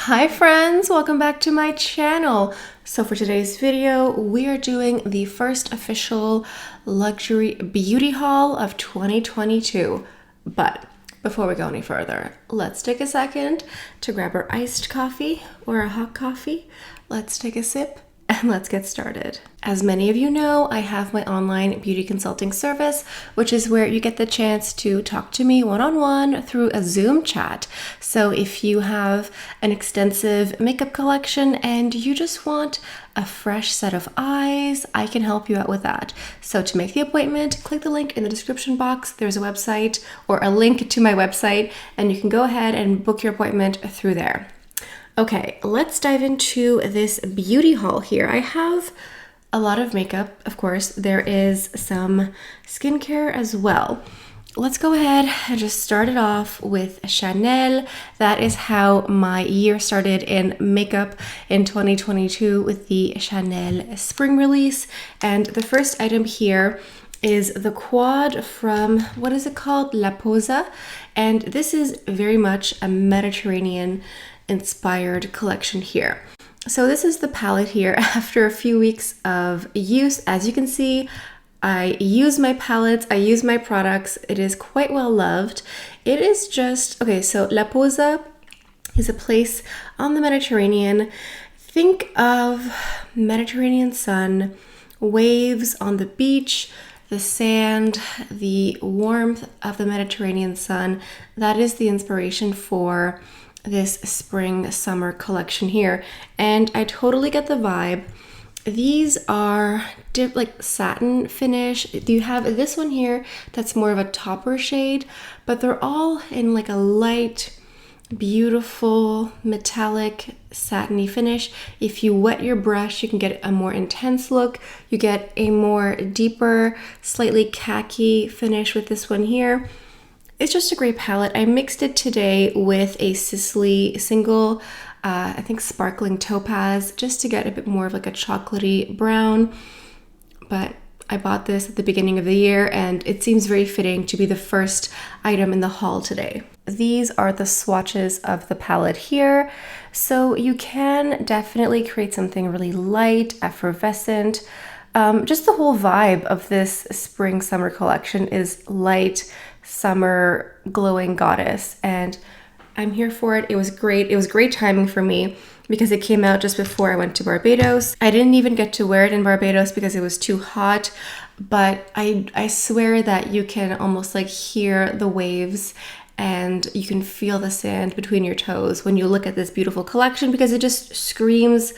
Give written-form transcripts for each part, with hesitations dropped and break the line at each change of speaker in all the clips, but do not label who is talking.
Hi friends, welcome back to my channel. So for today's video, we are doing the first official luxury beauty haul of 2022. But before we go any further, let's take a second to grab our iced coffee or a hot coffee. Let's take a sip and let's get started. As many of you know, I have my online beauty consulting service, which is where you get the chance to talk to me one-on-one through a Zoom chat. So if you have an extensive makeup collection and you just want a fresh set of eyes, I can help you out with that. So to make the appointment, click the link in the description box. There's a website or a link to my website, and you can go ahead and book your appointment through there. Okay, let's dive into this beauty haul here. I have a lot of makeup, of course. There is some skincare as well. Let's go ahead and just start it off with Chanel. That is how my year started in makeup in 2022 with the Chanel spring release. And the first item here is the quad from, what is it called? La Posa. And this is very much a Mediterranean inspired collection here. So this is the palette here after a few weeks of use. As you can see, I use my palettes, I use my products. It is quite well loved. It is just, okay, so La Posa is a place on the Mediterranean. Think of Mediterranean sun, waves on the beach, the sand, the warmth of the Mediterranean sun. That is the inspiration for this spring summer collection here, and I totally get the vibe. These are like satin finish. You have this one here that's more of a topper shade, but they're all in like a light, beautiful metallic satiny finish. If you wet your brush, you can get a more intense look. You get a more deeper, slightly khaki finish with this one here. It's just a great palette. I mixed it today with a Sicily single, I think sparkling topaz, just to get a bit more of like a chocolatey brown. But I bought this at the beginning of the year and it seems very fitting to be the first item in the haul today. These are the swatches of the palette here. So you can definitely create something really light, effervescent. Just the whole vibe of this spring summer collection is light, summer glowing goddess, and I'm here for it. It was great. It was great timing for me because it came out just before I went to Barbados. I didn't even get to wear it in Barbados because it was too hot, but I swear that you can almost like hear the waves and you can feel the sand between your toes when you look at this beautiful collection because it just screams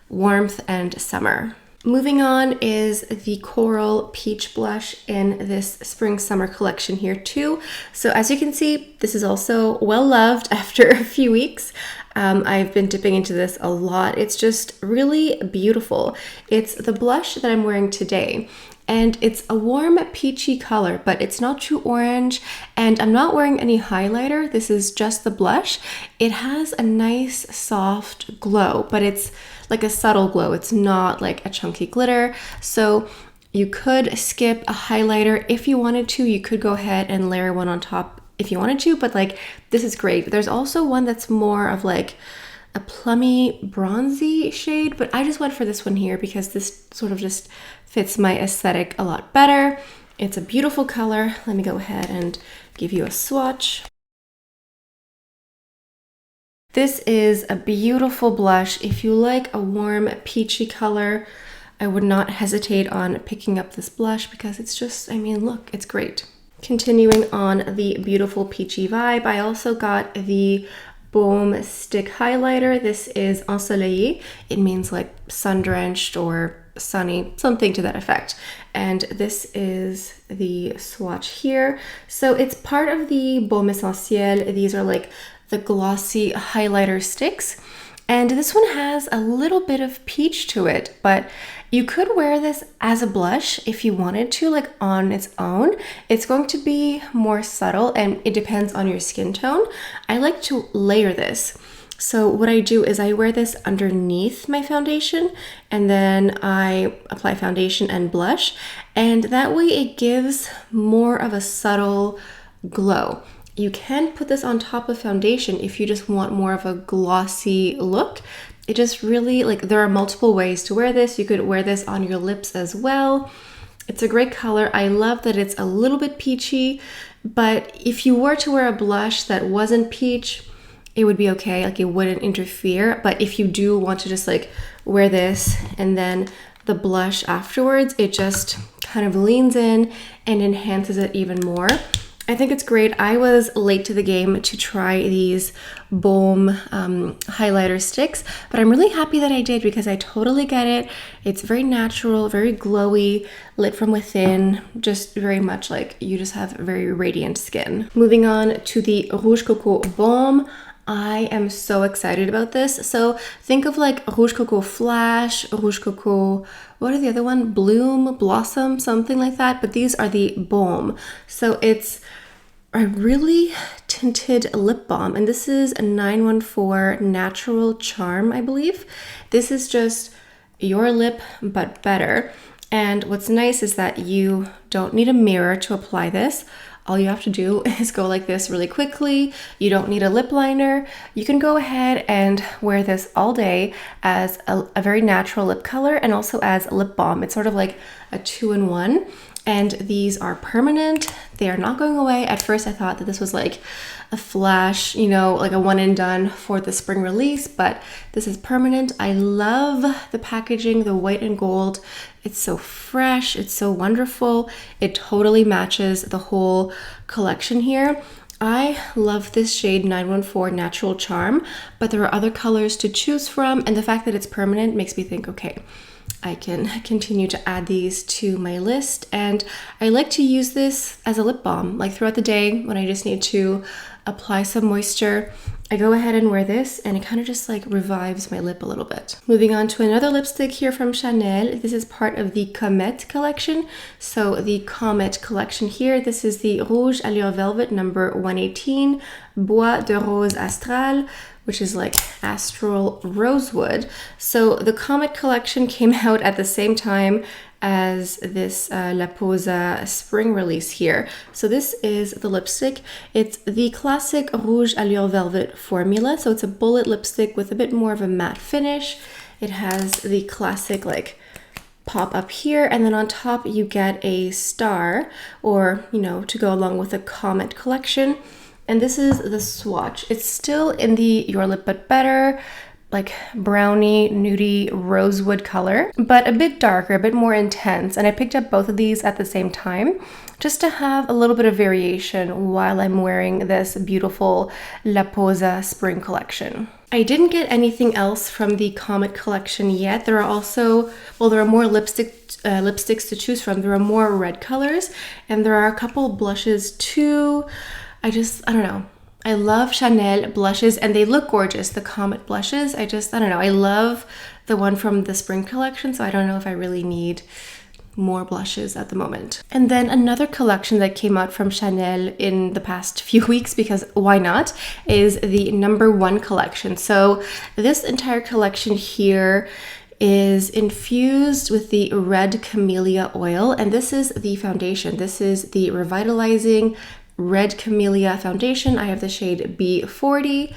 warmth and summer. Moving on is the Coral Peach Blush in this Spring Summer collection here too. So as you can see, this is also well loved after a few weeks. I've been dipping into this a lot. It's just really beautiful. It's the blush that I'm wearing today. And it's a warm peachy color, but it's not too orange. And I'm not wearing any highlighter. This is just the blush. It has a nice soft glow, but it's like a subtle glow. It's not like a chunky glitter. So you could skip a highlighter if you wanted to. You could go ahead and layer one on top if you wanted to, but like this is great. There's also one that's more of like a plummy bronzy shade, but I just went for this one here because this sort of just fits my aesthetic a lot better. It's a beautiful color. Let me go ahead and give you a swatch. This is a beautiful blush. If you like a warm peachy color, I would not hesitate on picking up this blush because it's just, I mean, look, it's great. Continuing on the beautiful peachy vibe, I also got the Baume stick highlighter. This is Ensoleillé. It means like sun-drenched or sunny, something to that effect. And this is the swatch here. So it's part of the Baume Essentiel. These are like the glossy highlighter sticks. And this one has a little bit of peach to it, but you could wear this as a blush if you wanted to, like on its own. It's going to be more subtle and it depends on your skin tone. I like to layer this. So what I do is I wear this underneath my foundation and then I apply foundation and blush, and that way it gives more of a subtle glow. You can put this on top of foundation if you just want more of a glossy look. It just really, like, there are multiple ways to wear this. You could wear this on your lips as well. It's a great color. I love that it's a little bit peachy, but if you were to wear a blush that wasn't peach, it would be okay. Like, it wouldn't interfere. But if you do want to just like wear this and then the blush afterwards, it just kind of leans in and enhances it even more. I think it's great. I was late to the game to try these Baume highlighter sticks, but I'm really happy that I did because I totally get it. It's very natural, very glowy, lit from within, just very much like you just have very radiant skin. Moving on to the Rouge Coco Baume. I am so excited about this. So think of like Rouge Coco Flash, Rouge Coco, what are the other one? Bloom, Blossom, something like that. But these are the Baume. So it's a really tinted lip balm. And this is a 914 Natural Charm, I believe. This is just your lip, but better. And what's nice is that you don't need a mirror to apply this. All you have to do is go like this really quickly. You don't need a lip liner. You can go ahead and wear this all day as a very natural lip color and also as a lip balm. It's sort of like a 2-in-1. And these are permanent. They are not going away. At first I thought that this was like a flash, you know, like a one and done for the spring release, but this is permanent. I love the packaging, the white and gold. It's so fresh, it's so wonderful. It totally matches the whole collection here. I love this shade 914 Natural Charm, but there are other colors to choose from, and the fact that it's permanent makes me think, okay, I can continue to add these to my list. And I like to use this as a lip balm, like throughout the day when I just need to apply some moisture. I go ahead and wear this and it kind of just like revives my lip a little bit. Moving on to another lipstick here from Chanel. This is part of the Comète collection. So the Comète collection here, this is the Rouge Allure Velvet number 118, Bois de Rose Astral, which is like astral rosewood. So the Comète collection came out at the same time as this La Posa spring release here. So this is the lipstick. It's the classic Rouge Allure Velvet formula. So it's a bullet lipstick with a bit more of a matte finish. It has the classic like pop up here, and then on top you get a star, or you know, to go along with the Comète collection. And this is the swatch. It's still in the Your Lip But Better, like brownie, nudie, rosewood color, but a bit darker, a bit more intense. And I picked up both of these at the same time just to have a little bit of variation while I'm wearing this beautiful La Posa spring collection. I didn't get anything else from the Comète collection yet. There are also, well, there are more lipsticks to choose from. There are more red colors, and there are a couple blushes too. I don't know. I love Chanel blushes and they look gorgeous, the Comète blushes. I don't know. I love the one from the spring collection, so I don't know if I really need more blushes at the moment. And then another collection that came out from Chanel in the past few weeks, because why not, is the number 1 collection. So this entire collection here is infused with the red camellia oil, and this is the foundation. This is the revitalizing red camellia foundation. I have the shade B40.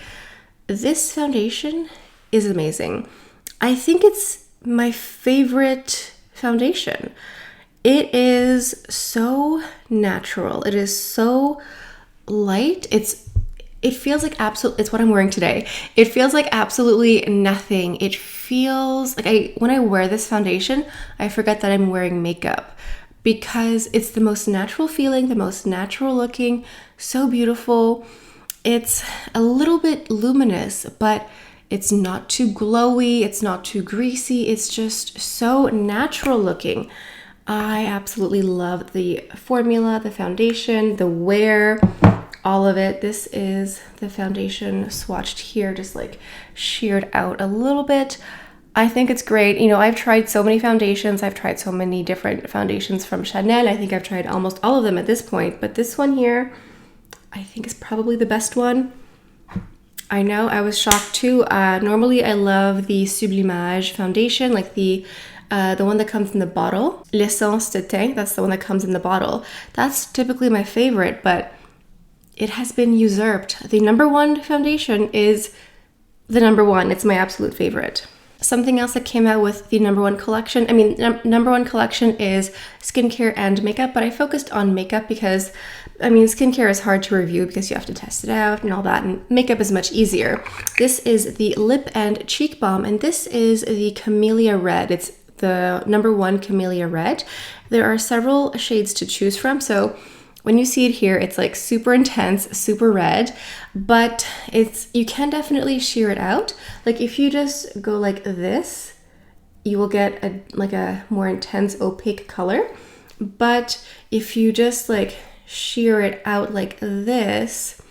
This foundation is amazing. I think it's my favorite foundation. It is so natural. It is so light. It feels like it's what I'm wearing today. It feels like absolutely nothing. It feels like when I wear this foundation, I forget that I'm wearing makeup, because it's the most natural feeling, the most natural looking, so beautiful. It's a little bit luminous, but it's not too glowy, it's not too greasy, it's just so natural looking. I absolutely love the formula, the foundation, the wear, all of it. This is the foundation swatched here, just like sheared out a little bit. I think it's great. You know, I've tried so many foundations. I've tried so many different foundations from Chanel. I think I've tried almost all of them at this point, but this one here, I think is probably the best one. I know, I was shocked too. Normally I love the Sublimage foundation, like the one that comes in the bottle. L'Essence de Teint, that's the one that comes in the bottle. That's typically my favorite, but it has been usurped. The No1 foundation is the #1. It's my absolute favorite. Something else that came out with the No1 collection, No1 collection is skincare and makeup, but I focused on makeup because, skincare is hard to review because you have to test it out and all that, and makeup is much easier. This is the Lip&Cheek Balm, and this is the Camellia Red. It's the No1 Camellia Red. There are several shades to choose from, so when you see it here, it's like super intense, super red, but you can definitely sheer it out. Like if you just go like this, you will get a more intense opaque color. But if you just like sheer it out like this,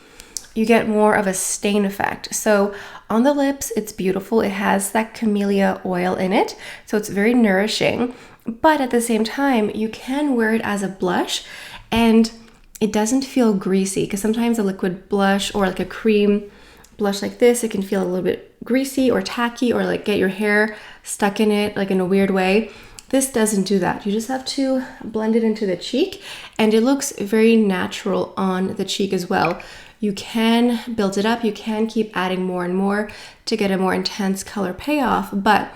you get more of a stain effect. So on the lips, it's beautiful. It has that camellia oil in it, so it's very nourishing. But at the same time, you can wear it as a blush, and it doesn't feel greasy, because sometimes a liquid blush or like a cream blush like this, it can feel a little bit greasy or tacky, or like get your hair stuck in it like in a weird way. This doesn't do that. You just have to blend it into the cheek, and it looks very natural on the cheek as well. You can build it up, you can keep adding more and more to get a more intense color payoff, but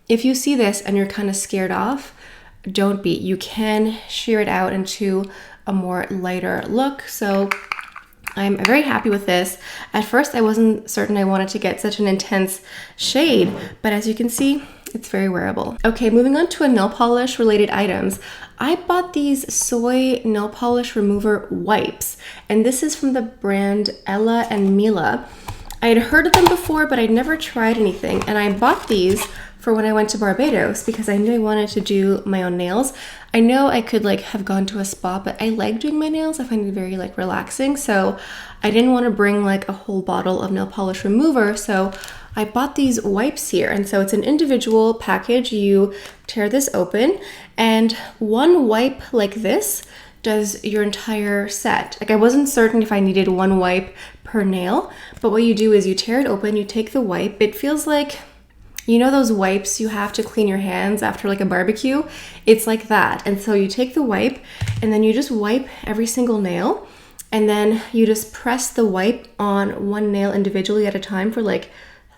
if you see this and you're kind of scared off, don't be. You can sheer it out into a more lighter look. So I'm very happy with this. At first I wasn't certain I wanted to get such an intense shade, but as you can see, it's very wearable. Okay, moving on to a nail polish related items. I bought these soy nail polish remover wipes, and this is from the brand Ella&Mila. I had heard of them before, but I'd never tried anything, and I bought these for when I went to Barbados because I knew I wanted to do my own nails. I know I could like have gone to a spa, but I like doing my nails. I find it very like relaxing, so I didn't want to bring like a whole bottle of nail polish remover, so I bought these wipes here. And so it's an individual package. You tear this open, and one wipe like this does your entire set. Like I wasn't certain if I needed one wipe per nail, but what you do is you tear it open, you take the wipe. It feels like, you know those wipes you have to clean your hands after like a barbecue? It's like that. And so you take the wipe, and then you just wipe every single nail, and then you just press the wipe on one nail individually at a time for like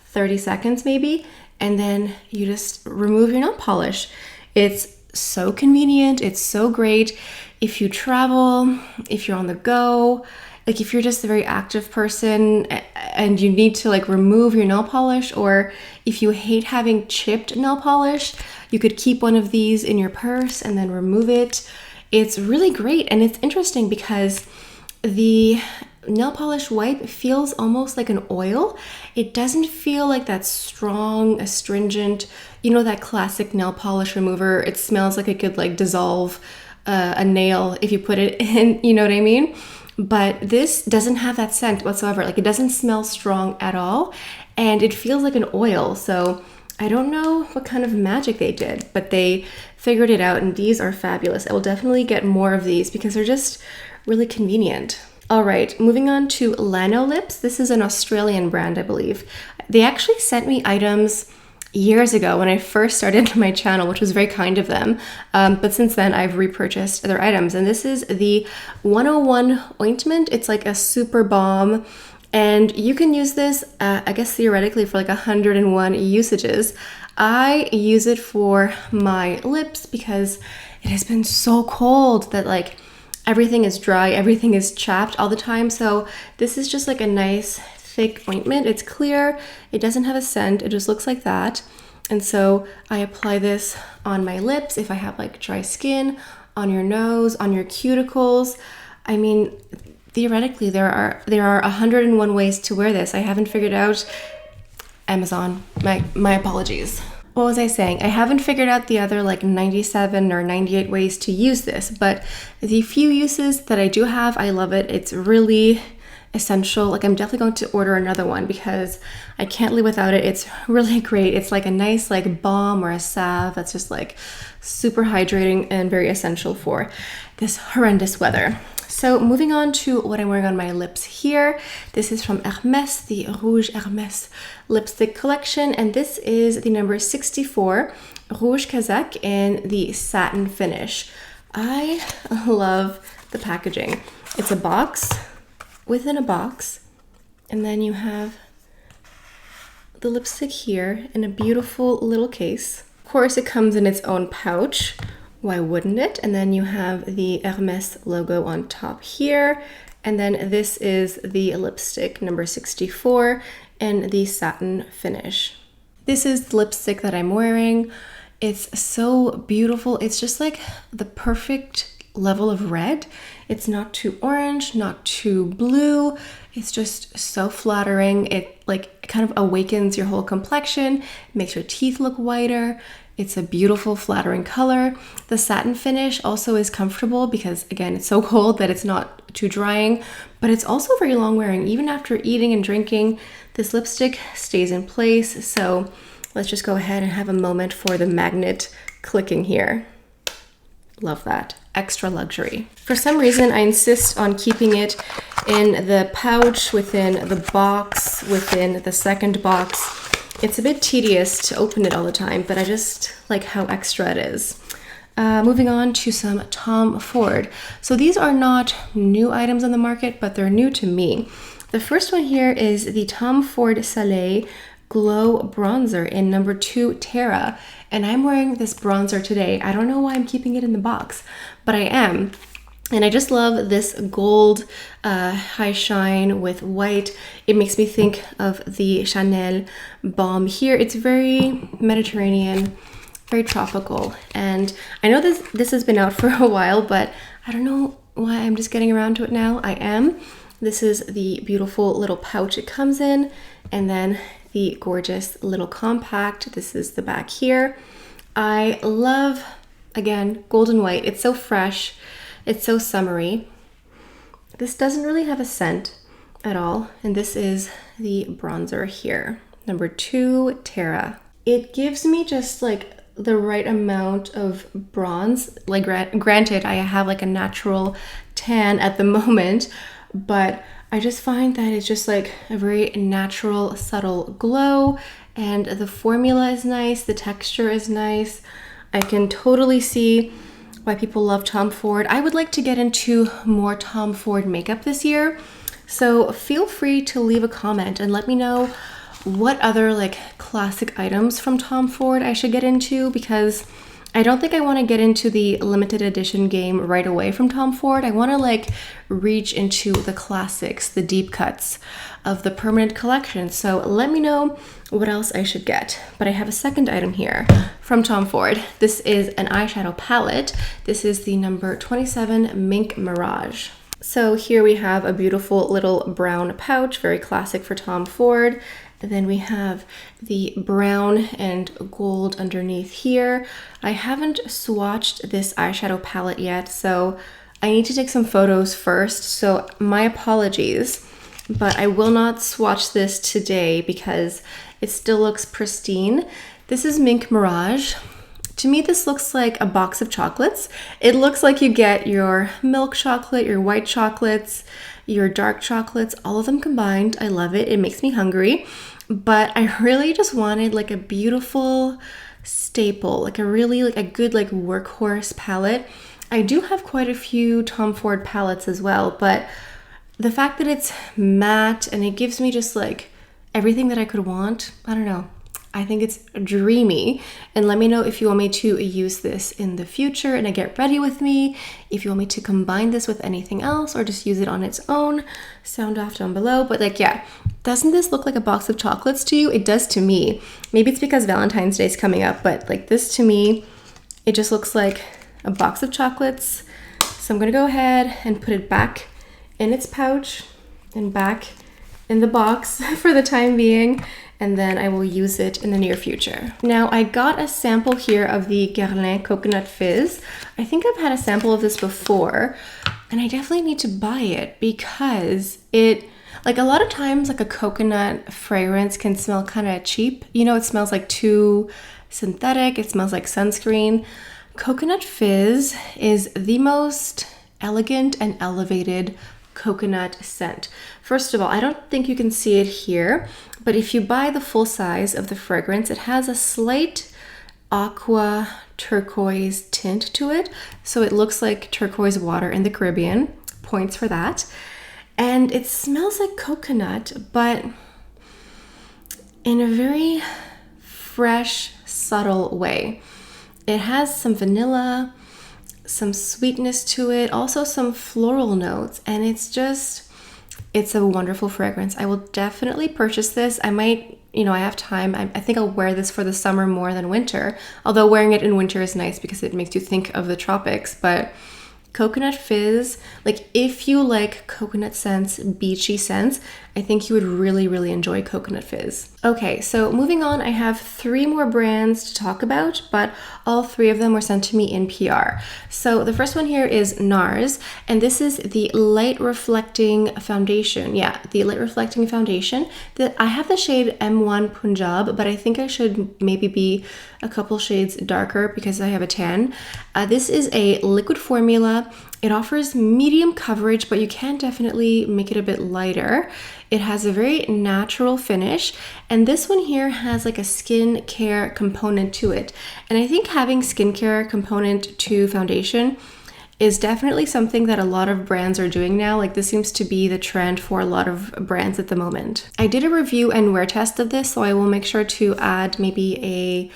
30 seconds maybe, and then you just remove your nail polish. It's so convenient, it's so great if you travel, if you're on the go, like if you're just a very active person and you need to like remove your nail polish, or if you hate having chipped nail polish, you could keep one of these in your purse and then remove it. It's really great, and it's interesting because the nail polish wipe feels almost like an oil. It doesn't feel like that strong, astringent, you know, that classic nail polish remover. It smells like it could like dissolve a nail if you put it in, you know what I mean? But this doesn't have that scent whatsoever. Like it doesn't smell strong at all, and it feels like an oil. So I don't know what kind of magic they did, but they figured it out, and these are fabulous. I will definitely get more of these because they're just really convenient. All right, moving on to Lano lips. This is an Australian brand, I believe. They actually sent me items years ago when I first started my channel, which was very kind of them. But since then, I've repurchased their items. And this is the 101 ointment. It's like a super balm. And you can use this, I guess theoretically, for like 101 usages. I use it for my lips because it has been so cold that like everything is dry, everything is chapped all the time. So this is just like a nice thick ointment. It's clear, it doesn't have a scent, it just looks like that. And so I apply this on my lips if I have like dry skin, on your nose, on your cuticles. I mean, theoretically, there are 101 ways to wear this. I haven't figured out Amazon. My apologies. What was I saying? I haven't figured out the other like 97 or 98 ways to use this, but the few uses that I do have, I love it. It's really essential. Like I'm definitely going to order another one because I can't live without it. It's really great. It's like a nice like balm or a salve that's just like super hydrating and very essential for this horrendous weather. So moving on to what I'm wearing on my lips here. This is from Hermès, the Rouge Hermès lipstick collection. And this is the number 64, Rouge Casaque in the satin finish. I love the packaging. It's a box within a box. And then you have the lipstick here in a beautiful little case. Of course, it comes in its own pouch. Why wouldn't it? And then you have the Hermès logo on top here. And then this is the lipstick number 64 in the satin finish. This is the lipstick that I'm wearing. It's so beautiful. It's just like the perfect level of red. It's not too orange, not too blue. It's just so flattering. It like kind of awakens your whole complexion, makes your teeth look whiter. It's a beautiful, flattering color. The satin finish also is comfortable because, again, it's so cold that it's not too drying, but it's also very long wearing. Even after eating and drinking, this lipstick stays in place. So let's just go ahead and have a moment for the magnet clicking here. Love that. Extra luxury. For some reason, I insist on keeping it in the pouch, within the box, within the second box. It's a bit tedious to open it all the time, but I just like how extra it is. Moving on to some Tom Ford. So these are not new items on the market, but they're new to me. The first one here is the Tom Ford Soleil Glow Bronzer in number 2 Terra. And I'm wearing this bronzer today. I don't know why I'm keeping it in the box, but I am. And I just love this gold high shine with white. It makes me think of the Chanel Baume here. It's very Mediterranean, very tropical. And I know this has been out for a while, but I don't know why I'm just getting around to it now. I am. This is the beautiful little pouch it comes in. And then the gorgeous little compact. This is the back here. I love, again, gold and white. It's so fresh. It's so summery. This doesn't really have a scent at all. And this is the bronzer here, number 2 Terra. It gives me just like the right amount of bronze. Like granted, I have like a natural tan at the moment, but I just find that it's just like a very natural, subtle glow, and the formula is nice, the texture is nice. I can totally see why people love Tom Ford. I would like to get into more Tom Ford makeup this year, so feel free to leave a comment and let me know what other like classic items from Tom Ford I should get into, because I don't think I want to get into the limited edition game right away from Tom Ford. I want to like reach into the classics, the deep cuts of the permanent collection. So let me know what else I should get. But I have a second item here from Tom Ford. This is an eyeshadow palette. This is the number 27 Mink Mirage. So here we have a beautiful little brown pouch, very classic for Tom Ford. And then we have the brown and gold underneath here. I haven't swatched this eyeshadow palette yet, so I need to take some photos first. So my apologies, but I will not swatch this today because it still looks pristine. This is Mink Mirage. To me, this looks like a box of chocolates. It looks like you get your milk chocolate, your white chocolates, your dark chocolates, all of them combined. I love it. It makes me hungry. But I really just wanted like a beautiful staple, like a really like a good like workhorse palette. I do have quite a few Tom Ford palettes as well, but the fact that it's matte and it gives me just like everything that I could want, I don't know. I think it's dreamy. And let me know if you want me to use this in the future and I get ready with me. If you want me to combine this with anything else or just use it on its own, sound off down below. But like, yeah, doesn't this look like a box of chocolates to you? It does to me. Maybe it's because Valentine's Day is coming up, but like this to me, it just looks like a box of chocolates. So I'm gonna go ahead and put it back in its pouch and back in the box for the time being, and then I will use it in the near future. Now I got a sample here of the Guerlain Coconut Fizz. I think I've had a sample of this before, and I definitely need to buy it because it, like a lot of times like a coconut fragrance can smell kind of cheap. You know, it smells like too synthetic, it smells like sunscreen. Coconut Fizz is the most elegant and elevated coconut scent. First of all, I don't think you can see it here, but if you buy the full size of the fragrance, it has a slight aqua turquoise tint to it. So it looks like turquoise water in the Caribbean. Points for that. And it smells like coconut, but in a very fresh, subtle way. It has some vanilla, some sweetness to it, also some floral notes, and it's a wonderful fragrance. I will definitely purchase this. I might, I have time. I think I'll wear this for the summer more than winter, although wearing it in winter is nice because it makes you think of the tropics. But Coconut Fizz, like if you like coconut scents, beachy scents, I think you would really, really enjoy Coconut Fizz. Okay, so moving on, I have 3 more brands to talk about, but all 3 of them were sent to me in PR. So the first one here is NARS, and this is the Light Reflecting Foundation. Yeah, the Light Reflecting Foundation. I have the shade M1 Punjab, but I think I should maybe be a couple shades darker because I have a tan. This is a liquid formula. It offers medium coverage, but you can definitely make it a bit lighter. It has a very natural finish, and this one here has like a skincare component to it. And I think having skincare component to foundation is definitely something that a lot of brands are doing now. Like this seems to be the trend for a lot of brands at the moment. I did a review and wear test of this, so I will make sure to add maybe a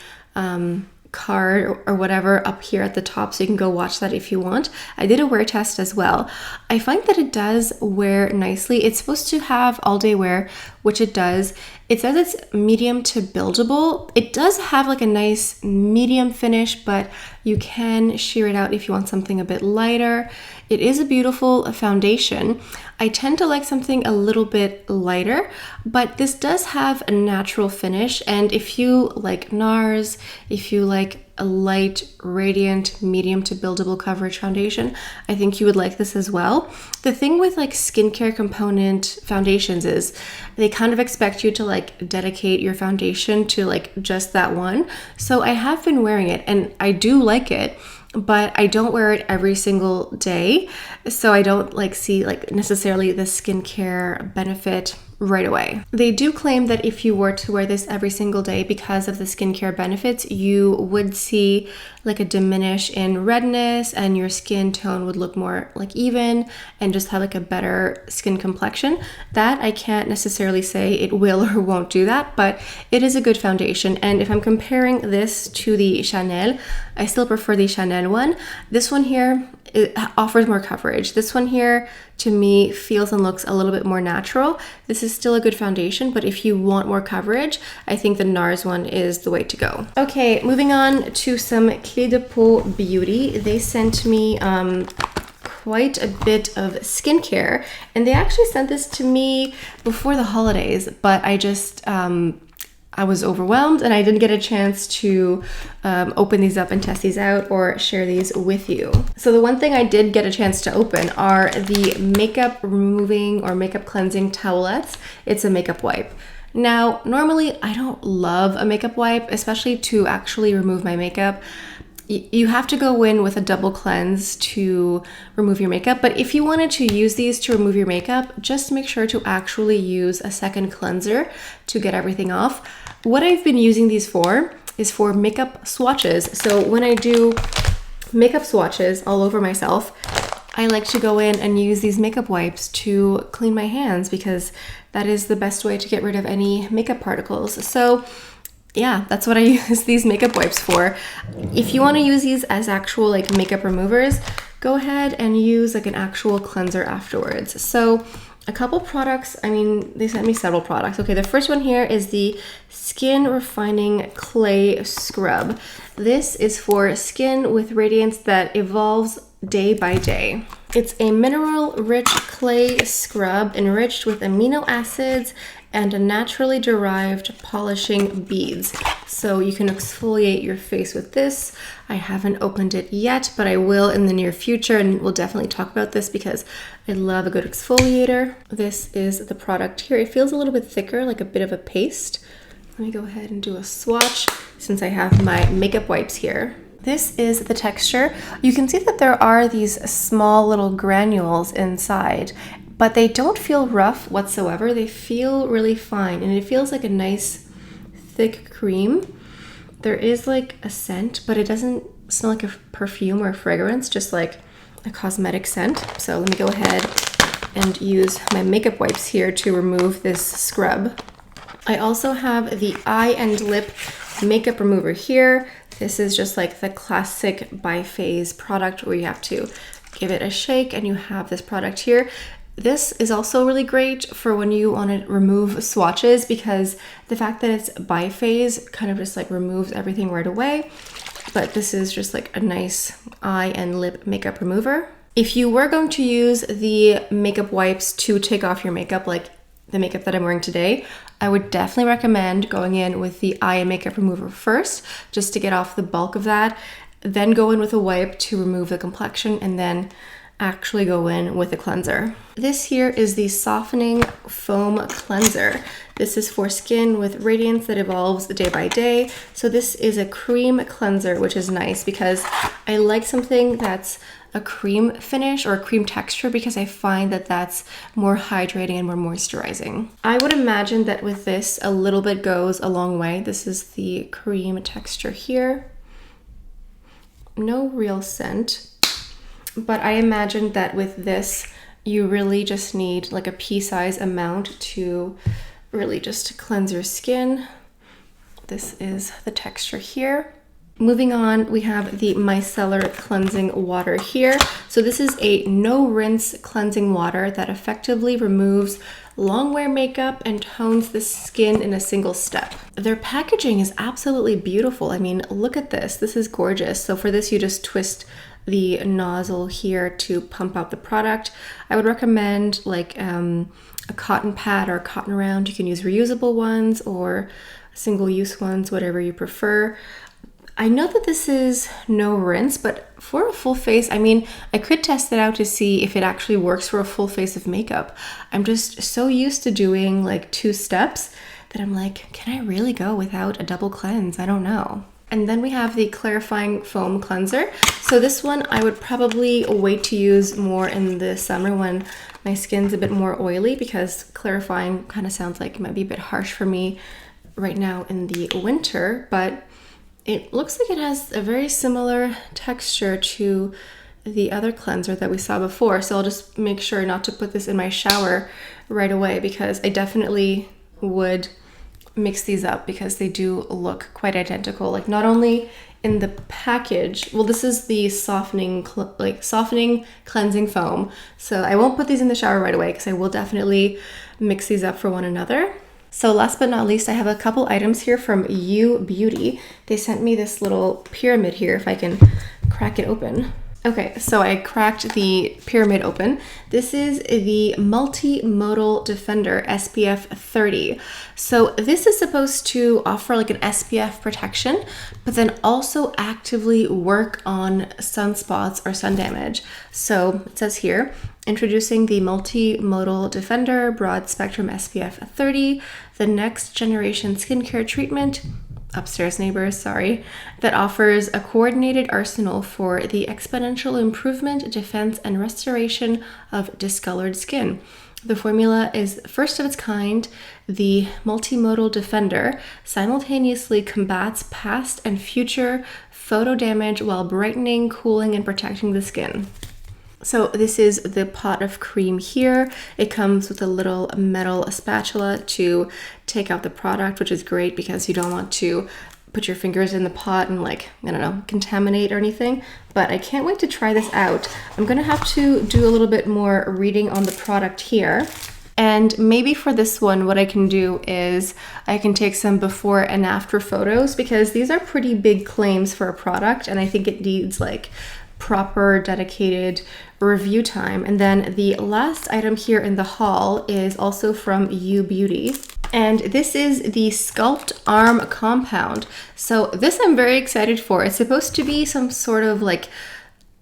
card or whatever up here at the top so you can go watch that if you want. I did a wear test as well. I find that it does wear nicely. It's supposed to have all day wear, which it does. It says it's medium to buildable. It does have like a nice medium finish, but you can sheer it out if you want something a bit lighter. It is a beautiful foundation. I tend to like something a little bit lighter, but this does have a natural finish. And if you like NARS, if you like a light, radiant, medium to buildable coverage foundation, I think you would like this as well. The thing with like skincare component foundations is they kind of expect you to like dedicate your foundation to like just that one. So I have been wearing it and I do like it, but I don't wear it every single day. So I don't like see like necessarily the skincare benefit right away. They do claim that if you were to wear this every single day because of the skincare benefits, you would see like a diminish in redness and your skin tone would look more like even and just have like a better skin complexion. That I can't necessarily say it will or won't do that, but it is a good foundation. And if I'm comparing this to the Chanel, I still prefer the Chanel one. This one here, it offers more coverage. This one here to me feels and looks a little bit more natural. This is still a good foundation, but if you want more coverage, I think the NARS one is the way to go. Okay, moving on to some Clé de Peau Beauty. They sent me quite a bit of skincare, and they actually sent this to me before the holidays, but I was overwhelmed and I didn't get a chance to open these up and test these out or share these with you. So the one thing I did get a chance to open are the makeup removing or makeup cleansing towelettes. It's a makeup wipe. Now, normally I don't love a makeup wipe, especially to actually remove my makeup. You have to go in with a double cleanse to remove your makeup, but if you wanted to use these to remove your makeup, just make sure to actually use a second cleanser to get everything off. What I've been using these for is for makeup swatches. So when I do makeup swatches all over myself, I like to go in and use these makeup wipes to clean my hands because that is the best way to get rid of any makeup particles. So yeah, that's what I use these makeup wipes for. If you want to use these as actual like makeup removers, go ahead and use like an actual cleanser afterwards. So a couple products, I mean, they sent me several products. Okay, the first one here is the Skin Refining Clay Scrub. This is for skin with radiance that evolves day by day. It's a mineral-rich clay scrub enriched with amino acids and a naturally derived polishing beads. So you can exfoliate your face with this. I haven't opened it yet, but I will in the near future, and we'll definitely talk about this because I love a good exfoliator. This is the product here. It feels a little bit thicker, like a bit of a paste. Let me go ahead and do a swatch since I have my makeup wipes here. This is the texture. You can see that there are these small little granules inside, but they don't feel rough whatsoever. They feel really fine, and it feels like a nice thick cream. There is like a scent, but it doesn't smell like a perfume or fragrance, just like a cosmetic scent. So let me go ahead and use my makeup wipes here to remove this scrub. I also have the eye and lip makeup remover here. This is just like the classic biphase product where you have to give it a shake and you have this product here. This is also really great for when you want to remove swatches, because the fact that it's biphase kind of just like removes everything right away. But this is just like a nice eye and lip makeup remover. If you were going to use the makeup wipes to take off your makeup, like the makeup that I'm wearing today, I would definitely recommend going in with the eye and makeup remover first, just to get off the bulk of that. Then go in with a wipe to remove the complexion, and then actually go in with a cleanser. This here is the Softening Foam Cleanser. This is for skin with radiance that evolves day by day. So this is a cream cleanser, which is nice because I like something that's a cream finish or a cream texture, because I find that that's more hydrating and more moisturizing. I would imagine that with this, a little bit goes a long way. This is the cream texture here. No real scent. But I imagine that with this, you really just need like a pea-size amount to really just cleanse your skin. This is the texture here. Moving on, we have the Micellar Cleansing Water here. So this is a no-rinse cleansing water that effectively removes long-wear makeup and tones the skin in a single step. Their packaging is absolutely beautiful. I mean, look at this. This is gorgeous. So for this, you just twist the nozzle here to pump out the product. I would recommend like a cotton pad or a cotton round. You can use reusable ones or single-use ones, whatever you prefer. I know that this is no rinse, but for a full face, I mean, I could test it out to see if it actually works for a full face of makeup. I'm just so used to doing like 2 steps that I'm like, can I really go without a double cleanse? I don't know. And then we have the Clarifying Foam Cleanser. So this one I would probably wait to use more in the summer when my skin's a bit more oily, because clarifying kind of sounds like it might be a bit harsh for me right now in the winter, but it looks like it has a very similar texture to the other cleanser that we saw before. So I'll just make sure not to put this in my shower right away, because I definitely would mix these up because they do look quite identical. Like not only in the package, well, this is the softening cleansing foam. So I won't put these in the shower right away because I will definitely mix these up for one another. So last but not least, I have a couple items here from UBeauty. They sent me this little pyramid here, if I can crack it open. Okay, so I cracked the pyramid open. This is the Multimodal Defender SPF 30. So this is supposed to offer like an SPF protection, but then also actively work on sunspots or sun damage. So it says here, introducing the Multimodal Defender Broad Spectrum SPF 30, the next generation skincare treatment, upstairs neighbors, sorry, that offers a coordinated arsenal for the exponential improvement, defense, and restoration of discolored skin. The formula is first of its kind. The Multimodal Defender simultaneously combats past and future photo damage while brightening, cooling, and protecting the skin. So this is the pot of cream here. It comes with a little metal spatula to take out the product, which is great because you don't want to put your fingers in the pot and like, I don't know, contaminate or anything. But I can't wait to try this out. I'm gonna have to do a little bit more reading on the product here. And maybe for this one, what I can do is I can take some before and after photos, because these are pretty big claims for a product and I think it needs like proper dedicated review time. And then the last item here in the haul is also from UBeauty, and this is the Sculpt Arm Compound. So this I'm very excited for. It's supposed to be some sort of like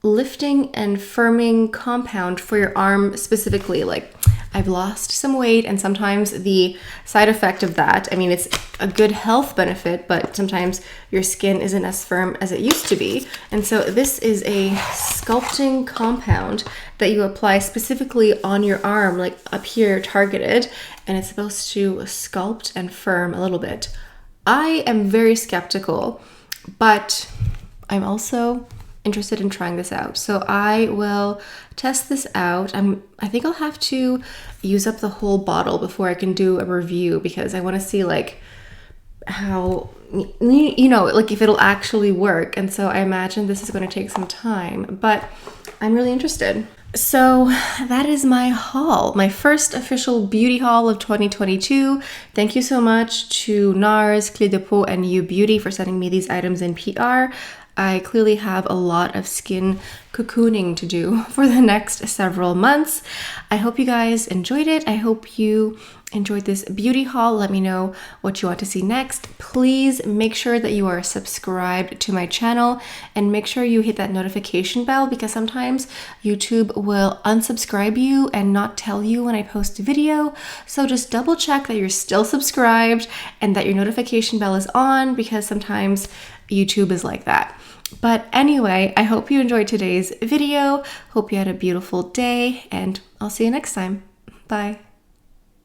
lifting and firming compound for your arm specifically. Like, I've lost some weight, and sometimes the side effect of that, I mean, it's a good health benefit, but sometimes your skin isn't as firm as it used to be. And so this is a sculpting compound that you apply specifically on your arm, like up here targeted, and it's supposed to sculpt and firm a little bit. I am very skeptical, but I'm also interested in trying this out. So I will test this out. I think I'll have to use up the whole bottle before I can do a review, because I want to see like how, you know, like if it'll actually work. And so I imagine this is going to take some time, but I'm really interested. So that is my haul, my first official beauty haul of 2022. Thank you so much to NARS, Clé de Peau, and UBeauty for sending me these items in PR. I clearly have a lot of skin cocooning to do for the next several months. I hope you guys enjoyed it. I hope you enjoyed this beauty haul. Let me know what you want to see next. Please make sure that you are subscribed to my channel and make sure you hit that notification bell, because sometimes YouTube will unsubscribe you and not tell you when I post a video. So just double check that you're still subscribed and that your notification bell is on, because sometimes YouTube is like that. But anyway, I hope you enjoyed today's video. Hope you had a beautiful day, and I'll see you next time. Bye.